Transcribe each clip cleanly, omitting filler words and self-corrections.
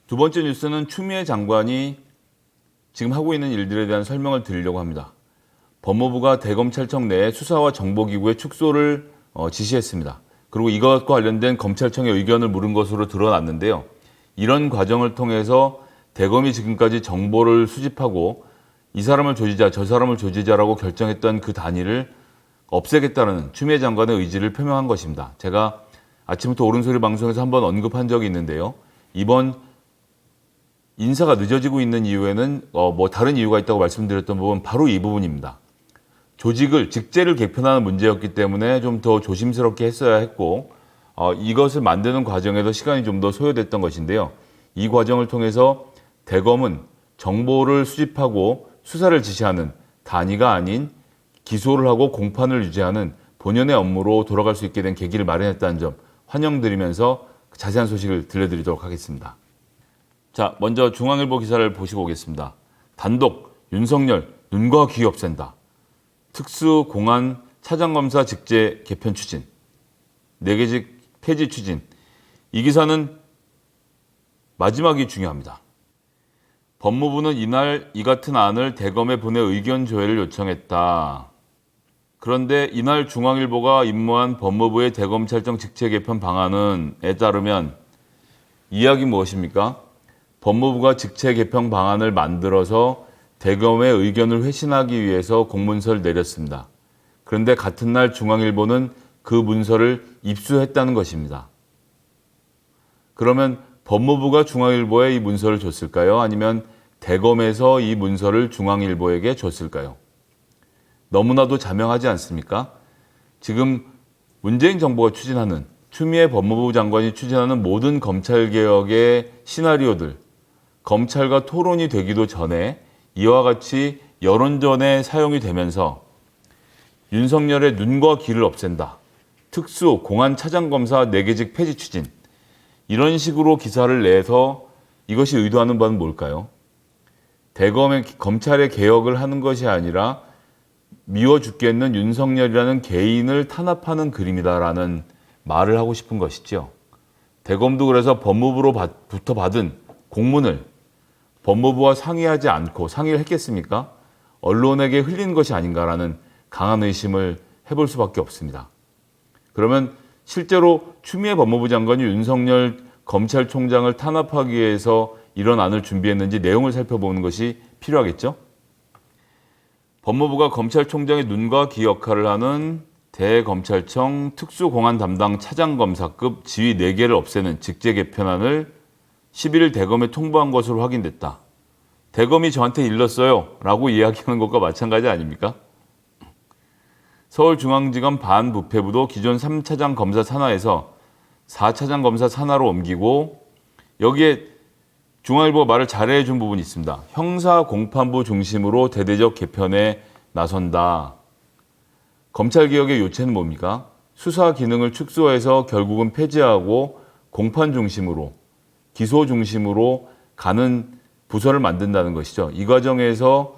두 번째 뉴스는 추미애 장관이 지금 하고 있는 일들에 대한 설명을 드리려고 합니다. 법무부가 대검찰청 내 수사와 정보기구의 축소를 지시했습니다. 그리고 이것과 관련된 검찰청의 의견을 물은 것으로 드러났는데요. 이런 과정을 통해서 대검이 지금까지 정보를 수집하고 이 사람을 조지자 저 사람을 조지자라고 결정했던 그 단위를 없애겠다는 추미애 장관의 의지를 표명한 것입니다. 제가 아침부터 옳은소리 방송에서 한번 언급한 적이 있는데요. 이번 인사가 늦어지고 있는 이유에는 다른 이유가 있다고 말씀드렸던 부분 바로 이 부분입니다. 조직을 직제를 개편하는 문제였기 때문에 좀 더 조심스럽게 했어야 했고 이것을 만드는 과정에서 시간이 좀 더 소요됐던 것인데요. 이 과정을 통해서 대검은 정보를 수집하고 수사를 지시하는 단위가 아닌 기소를 하고 공판을 유지하는 본연의 업무로 돌아갈 수 있게 된 계기를 마련했다는 점 환영드리면서 자세한 소식을 들려드리도록 하겠습니다. 자, 먼저 중앙일보 기사를 보시고 오겠습니다. 단독 윤석열 눈과 귀 없앤다. 특수공안 차장검사 직제 개편 추진. 4개직 폐지 추진. 이 기사는 마지막이 중요합니다. 법무부는 이날 이 같은 안을 대검에 보내 의견 조회를 요청했다. 그런데 이날 중앙일보가 입모한 법무부의 대검찰청 직제 개편 방안에 따르면 이야기 무엇입니까? 법무부가 직제 개편 방안을 만들어서 대검의 의견을 회신하기 위해서 공문서를 내렸습니다. 그런데 같은 날 중앙일보는 그 문서를 입수했다는 것입니다. 그러면 법무부가 중앙일보에 이 문서를 줬을까요? 아니면 대검에서 이 문서를 중앙일보에게 줬을까요? 너무나도 자명하지 않습니까? 지금 문재인 정부가 추진하는 추미애 법무부 장관이 추진하는 모든 검찰개혁의 시나리오들, 검찰과 토론이 되기도 전에 이와 같이 여론전에 사용이 되면서 윤석열의 눈과 귀를 없앤다. 특수 공안 차장검사 4개직 폐지 추진. 이런 식으로 기사를 내서 이것이 의도하는 바는 뭘까요? 대검의 검찰의 개혁을 하는 것이 아니라 미워 죽겠는 윤석열이라는 개인을 탄압하는 그림이다라는 말을 하고 싶은 것이죠. 대검도 그래서 법무부로부터 받은 공문을 법무부와 상의하지 않고 상의를 했겠습니까? 언론에게 흘린 것이 아닌가라는 강한 의심을 해볼 수밖에 없습니다. 그러면 실제로 추미애 법무부 장관이 윤석열 검찰총장을 탄압하기 위해서 이런 안을 준비했는지 내용을 살펴보는 것이 필요하겠죠? 법무부가 검찰총장의 눈과 귀 역할을 하는 대검찰청 특수공안 담당 차장검사급 지휘 4개를 없애는 직제 개편안을 11일 대검에 통보한 것으로 확인됐다. 대검이 저한테 일렀어요 라고 이야기하는 것과 마찬가지 아닙니까? 서울중앙지검 반부패부도 기존 3차장 검사 산하에서 4차장 검사 산하로 옮기고 여기에 중앙일보가 말을 잘해 준 부분이 있습니다. 형사공판부 중심으로 대대적 개편에 나선다. 검찰개혁의 요체는 뭡니까? 수사 기능을 축소해서 결국은 폐지하고 공판 중심으로, 기소 중심으로 가는 부서를 만든다는 것이죠. 이 과정에서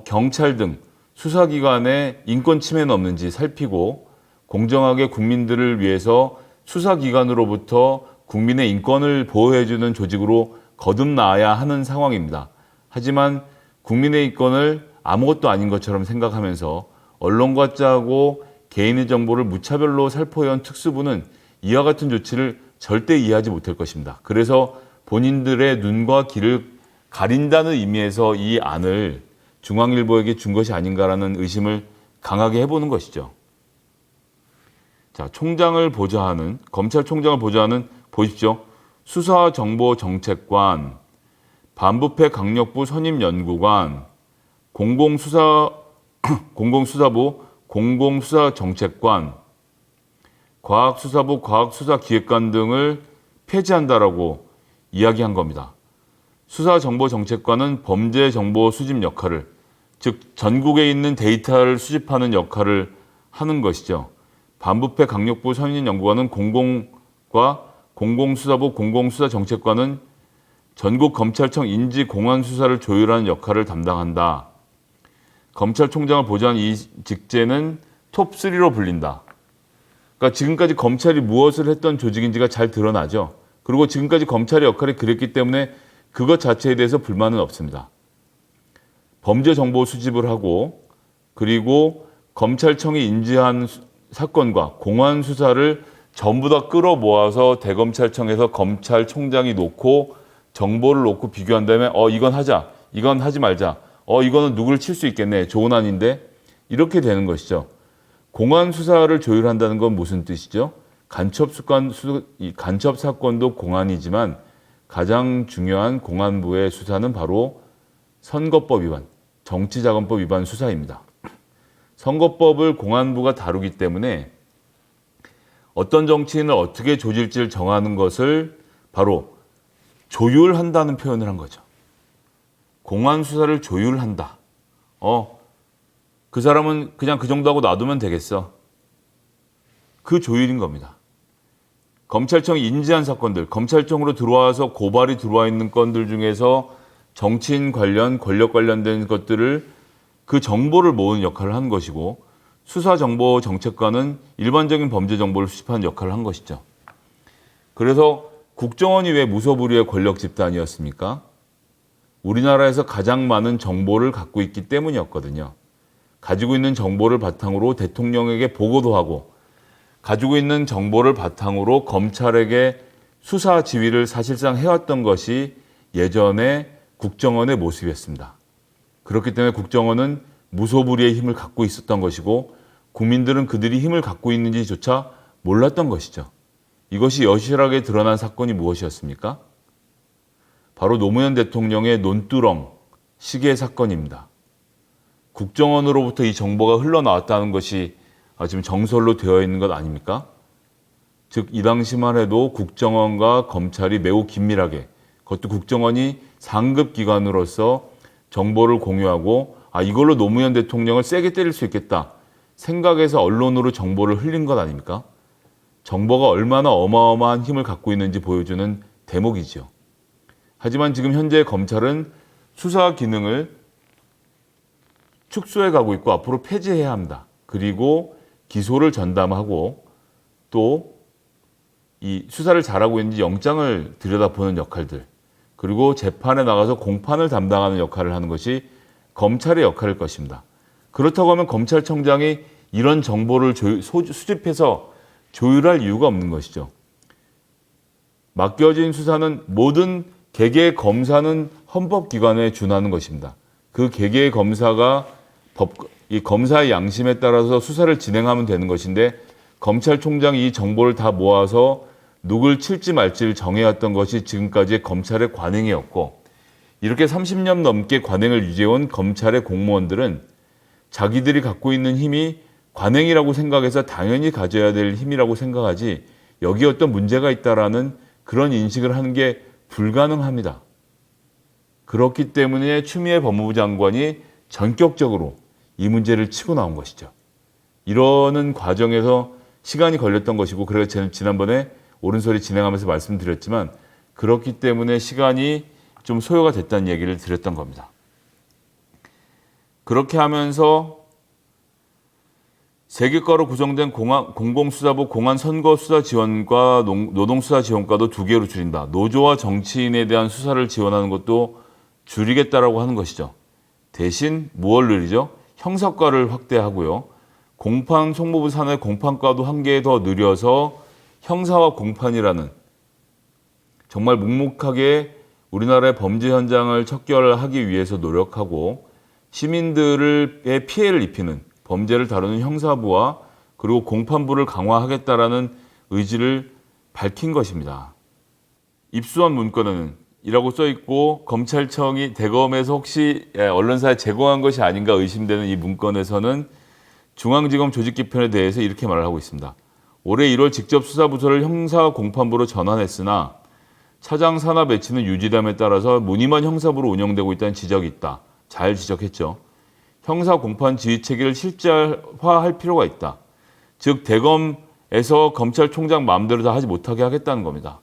경찰 등 수사기관에 인권 침해는 없는지 살피고 공정하게 국민들을 위해서 수사기관으로부터 국민의 인권을 보호해주는 조직으로 거듭나야 하는 상황입니다. 하지만 국민의 인권을 아무것도 아닌 것처럼 생각하면서 언론과 짜고 개인의 정보를 무차별로 살포해온 특수부는 이와 같은 조치를 절대 이해하지 못할 것입니다. 그래서 본인들의 눈과 귀를 가린다는 의미에서 이 안을 중앙일보에게 준 것이 아닌가라는 의심을 강하게 해보는 것이죠. 자, 검찰총장을 보좌하는 보십시오. 수사정보정책관, 반부패 강력부 선임연구관, 공공수사부 공공수사정책관, 과학수사부 과학수사기획관 등을 폐지한다라고 이야기한 겁니다. 수사정보정책관은 범죄정보 수집 역할을, 즉 전국에 있는 데이터를 수집하는 역할을 하는 것이죠. 반부패 강력부 선임연구관은 공공수사부 공공수사정책관은 전국 검찰청 인지 공안 수사를 조율하는 역할을 담당한다. 검찰총장을 보좌하는 이 직제는 톱3로 불린다. 그러니까 지금까지 검찰이 무엇을 했던 조직인지가 잘 드러나죠. 그리고 지금까지 검찰의 역할이 그랬기 때문에 그것 자체에 대해서 불만은 없습니다. 범죄 정보 수집을 하고 그리고 검찰청이 인지한 사건과 공안 수사를 전부 다 끌어모아서 대검찰청에서 검찰총장이 놓고 정보를 놓고 비교한 다음에 이건 하자, 이건 하지 말자, 이거는 누구를 칠 수 있겠네, 좋은 안인데 이렇게 되는 것이죠. 공안 수사를 조율한다는 건 무슨 뜻이죠? 간첩 사건도 공안이지만 가장 중요한 공안부의 수사는 바로 선거법 위반, 정치자금법 위반 수사입니다. 선거법을 공안부가 다루기 때문에 어떤 정치인을 어떻게 조질지를 정하는 것을 바로 조율한다는 표현을 한 거죠. 공안 수사를 조율한다. 그 사람은 그냥 그 정도 하고 놔두면 되겠어. 그 조율인 겁니다. 검찰청이 인지한 사건들, 검찰청으로 들어와서 고발이 들어와 있는 건들 중에서 정치인 관련, 권력 관련된 것들을 그 정보를 모으는 역할을 한 것이고 수사정보정책관은 일반적인 범죄 정보를 수집하는 역할을 한 것이죠. 그래서 국정원이 왜 무소불위의 권력 집단이었습니까? 우리나라에서 가장 많은 정보를 갖고 있기 때문이었거든요. 가지고 있는 정보를 바탕으로 대통령에게 보고도 하고 가지고 있는 정보를 바탕으로 검찰에게 수사 지휘를 사실상 해왔던 것이 예전에 국정원의 모습이었습니다. 그렇기 때문에 국정원은 무소불위의 힘을 갖고 있었던 것이고 국민들은 그들이 힘을 갖고 있는지조차 몰랐던 것이죠. 이것이 여실하게 드러난 사건이 무엇이었습니까? 바로 노무현 대통령의 논두렁 시계 사건입니다. 국정원으로부터 이 정보가 흘러나왔다는 것이 지금 정설로 되어 있는 것 아닙니까? 즉 이 당시만 해도 국정원과 검찰이 매우 긴밀하게, 그것도 국정원이 상급 기관으로서 정보를 공유하고 이걸로 노무현 대통령을 세게 때릴 수 있겠다 생각해서 언론으로 정보를 흘린 것 아닙니까? 정보가 얼마나 어마어마한 힘을 갖고 있는지 보여주는 대목이죠. 하지만 지금 현재 검찰은 수사 기능을 축소해 가고 있고 앞으로 폐지해야 합니다. 그리고 기소를 전담하고 또 이 수사를 잘하고 있는지 영장을 들여다보는 역할들, 그리고 재판에 나가서 공판을 담당하는 역할을 하는 것이 검찰의 역할일 것입니다. 그렇다고 하면 검찰청장이 이런 정보를 수집해서 조율할 이유가 없는 것이죠. 맡겨진 수사는 모든 개개의 검사는 헌법기관에 준하는 것입니다. 그 개개의 검사가 이 검사의 양심에 따라서 수사를 진행하면 되는 것인데 검찰총장이 이 정보를 다 모아서 누굴 칠지 말지를 정해왔던 것이 지금까지의 검찰의 관행이었고 이렇게 30년 넘게 관행을 유지해온 검찰의 공무원들은 자기들이 갖고 있는 힘이 관행이라고 생각해서 당연히 가져야 될 힘이라고 생각하지 여기에 어떤 문제가 있다라는 그런 인식을 하는 게 불가능합니다. 그렇기 때문에 추미애 법무부 장관이 전격적으로 이 문제를 치고 나온 것이죠. 이러는 과정에서 시간이 걸렸던 것이고 그래서 저는 지난번에 옳은소리 진행하면서 말씀드렸지만 그렇기 때문에 시간이 좀 소요가 됐다는 얘기를 드렸던 겁니다. 그렇게 하면서 세개과로 구성된 공공수사부 공안선거수사지원과 노동수사지원과도 2개로 줄인다. 노조와 정치인에 대한 수사를 지원하는 것도 줄이겠다라고 하는 것이죠. 대신 무엇을 늘리죠? 형사과를 확대하고요. 공판 송무부 산하의 공판과도 1개 더 늘려서 형사와 공판이라는 정말 묵묵하게 우리나라의 범죄 현장을 척결하기 위해서 노력하고 시민들의 피해를 입히는 범죄를 다루는 형사부와 그리고 공판부를 강화하겠다라는 의지를 밝힌 것입니다. 입수한 문건에는 이라고 써있고 검찰청이 대검에서 혹시 언론사에 제공한 것이 아닌가 의심되는 이 문건에서는 중앙지검 조직 개편에 대해서 이렇게 말을 하고 있습니다. 올해 1월 직접 수사부서를 형사공판부로 전환했으나 차장 산하 배치는 유지됨에 따라서 무늬만 형사부로 운영되고 있다는 지적이 있다. 잘 지적했죠. 형사공판 지휘체계를 실제화할 필요가 있다. 즉 대검에서 검찰총장 마음대로 다 하지 못하게 하겠다는 겁니다.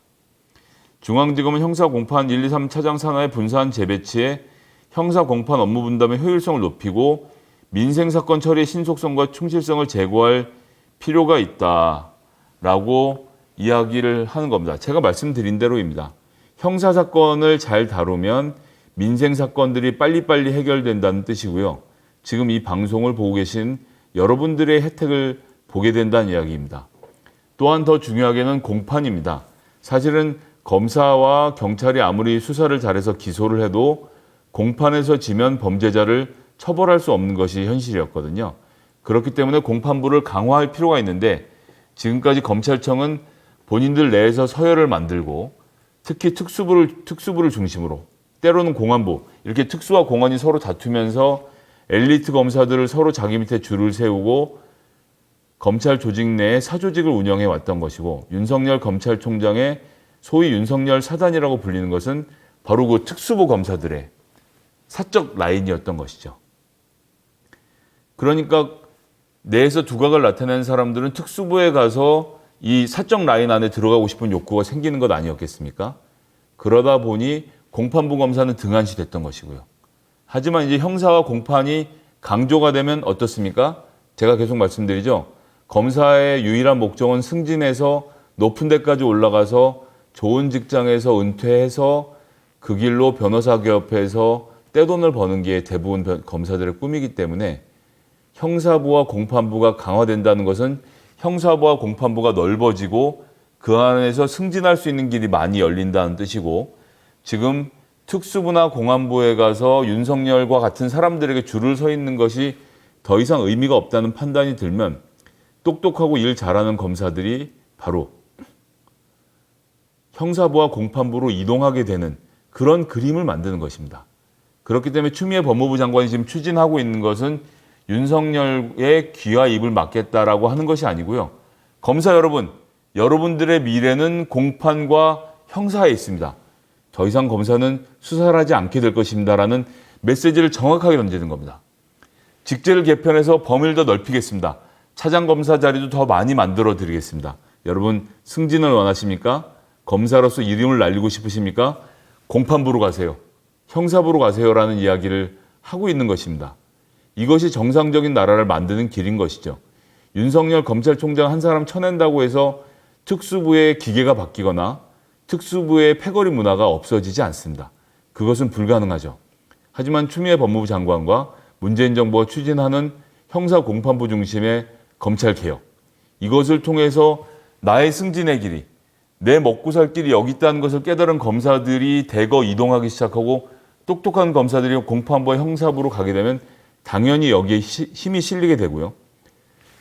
중앙지검은 형사공판 1, 2, 3 차장 산하의 분산 재배치에 형사공판 업무 분담의 효율성을 높이고 민생사건 처리의 신속성과 충실성을 제고할 필요가 있다라고 이야기를 하는 겁니다. 제가 말씀드린 대로입니다. 형사사건을 잘 다루면 민생사건들이 빨리빨리 해결된다는 뜻이고요. 지금 이 방송을 보고 계신 여러분들의 혜택을 보게 된다는 이야기입니다. 또한 더 중요하게는 공판입니다. 사실은 검사와 경찰이 아무리 수사를 잘해서 기소를 해도 공판에서 지면 범죄자를 처벌할 수 없는 것이 현실이었거든요. 그렇기 때문에 공판부를 강화할 필요가 있는데 지금까지 검찰청은 본인들 내에서 서열을 만들고 특히 특수부를 중심으로 때로는 공안부 이렇게 특수와 공안이 서로 다투면서 엘리트 검사들을 서로 자기 밑에 줄을 세우고 검찰 조직 내에 사조직을 운영해 왔던 것이고 윤석열 검찰총장의 소위 윤석열 사단이라고 불리는 것은 바로 그 특수부 검사들의 사적 라인이었던 것이죠. 그러니까 내에서 두각을 나타내는 사람들은 특수부에 가서 이 사적 라인 안에 들어가고 싶은 욕구가 생기는 것 아니었겠습니까? 그러다 보니 공판부 검사는 등한시 됐던 것이고요. 하지만 이제 형사와 공판이 강조가 되면 어떻습니까? 제가 계속 말씀드리죠. 검사의 유일한 목적은 승진해서 높은 데까지 올라가서 좋은 직장에서 은퇴해서 그 길로 변호사 개업해서 떼돈을 버는 게 대부분 검사들의 꿈이기 때문에 형사부와 공판부가 강화된다는 것은 형사부와 공판부가 넓어지고 그 안에서 승진할 수 있는 길이 많이 열린다는 뜻이고 지금 특수부나 공안부에 가서 윤석열과 같은 사람들에게 줄을 서 있는 것이 더 이상 의미가 없다는 판단이 들면 똑똑하고 일 잘하는 검사들이 바로 형사부와 공판부로 이동하게 되는 그런 그림을 만드는 것입니다. 그렇기 때문에 추미애 법무부 장관이 지금 추진하고 있는 것은 윤석열의 귀와 입을 막겠다라고 하는 것이 아니고요. 검사 여러분, 여러분들의 미래는 공판과 형사에 있습니다. 더 이상 검사는 수사를 하지 않게 될 것입니다라는 메시지를 정확하게 던지는 겁니다. 직제를 개편해서 범위를 더 넓히겠습니다. 차장검사 자리도 더 많이 만들어 드리겠습니다. 여러분 승진을 원하십니까? 검사로서 이름을 날리고 싶으십니까? 공판부로 가세요. 형사부로 가세요라는 이야기를 하고 있는 것입니다. 이것이 정상적인 나라를 만드는 길인 것이죠. 윤석열 검찰총장 한 사람 쳐낸다고 해서 특수부의 기계가 바뀌거나 특수부의 패거리 문화가 없어지지 않습니다. 그것은 불가능하죠. 하지만 추미애 법무부 장관과 문재인 정부가 추진하는 형사 공판부 중심의 검찰개혁, 이것을 통해서 나의 승진의 길이, 내 먹고 살 길이 여기 있다는 것을 깨달은 검사들이 대거 이동하기 시작하고 똑똑한 검사들이 공판부와 형사부로 가게 되면 당연히 여기에 힘이 실리게 되고요.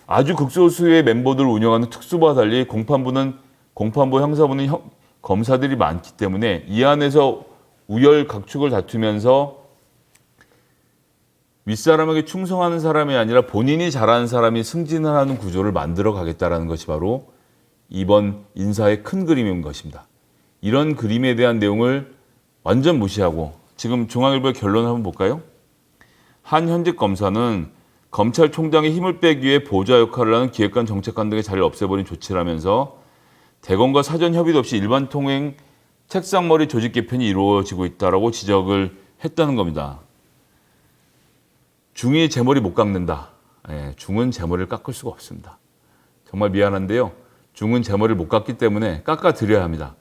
아주 극소수의 멤버들을 운영하는 특수부와 달리 공판부, 형사부는 검사들이 많기 때문에 이 안에서 우열각축을 다투면서 윗사람에게 충성하는 사람이 아니라 본인이 잘하는 사람이 승진을 하는 구조를 만들어 가겠다는 것이 바로 이번 인사의 큰 그림인 것입니다. 이런 그림에 대한 내용을 완전 무시하고 지금 중앙일보의 결론을 한번 볼까요? 한 현직 검사는 검찰총장의 힘을 빼기 위해 보좌 역할을 하는 기획관, 정책관 등의 자리를 없애버린 조치라면서 대검과 사전 협의도 없이 일반 통행 책상머리 조직 개편이 이루어지고 있다라고 지적을 했다는 겁니다. 중이 제 머리 못 깎는다. 중은 제 머리를 깎을 수가 없습니다. 정말 미안한데요. 중은 제 머리를 못 깎기 때문에 깎아드려야 합니다.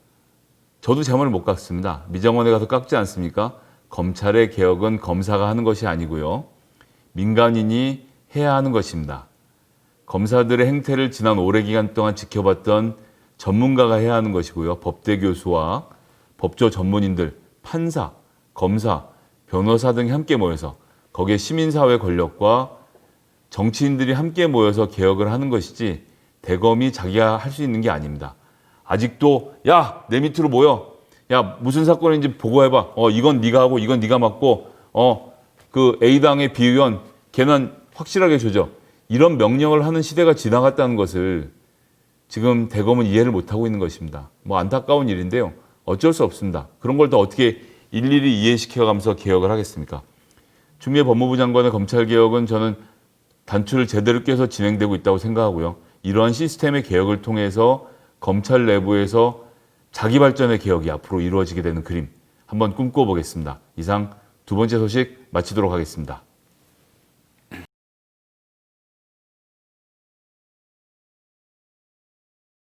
저도 제 머리를 못 깎습니다. 미정원에 가서 깎지 않습니까? 검찰의 개혁은 검사가 하는 것이 아니고요. 민간인이 해야 하는 것입니다. 검사들의 행태를 지난 오래 기간 동안 지켜봤던 전문가가 해야 하는 것이고요. 법대 교수와 법조 전문인들, 판사, 검사, 변호사 등이 함께 모여서 거기에 시민사회 권력과 정치인들이 함께 모여서 개혁을 하는 것이지 대검이 자기가 할 수 있는 게 아닙니다. 아직도 야, 내 밑으로 모여. 야, 무슨 사건인지 보고해봐. 이건 네가 하고 이건 네가 맡고 그 A당의 비의원 걔는 확실하게 조져. 이런 명령을 하는 시대가 지나갔다는 것을 지금 대검은 이해를 못하고 있는 것입니다. 뭐 안타까운 일인데요. 어쩔 수 없습니다. 그런 걸 더 어떻게 일일이 이해시켜가면서 개혁을 하겠습니까? 추미애 법무부 장관의 검찰개혁은 저는 단추를 제대로 껴서 진행되고 있다고 생각하고요. 이러한 시스템의 개혁을 통해서 검찰 내부에서 자기 발전의 개혁이 앞으로 이루어지게 되는 그림 한번 꿈꿔보겠습니다. 이상 두 번째 소식 마치도록 하겠습니다.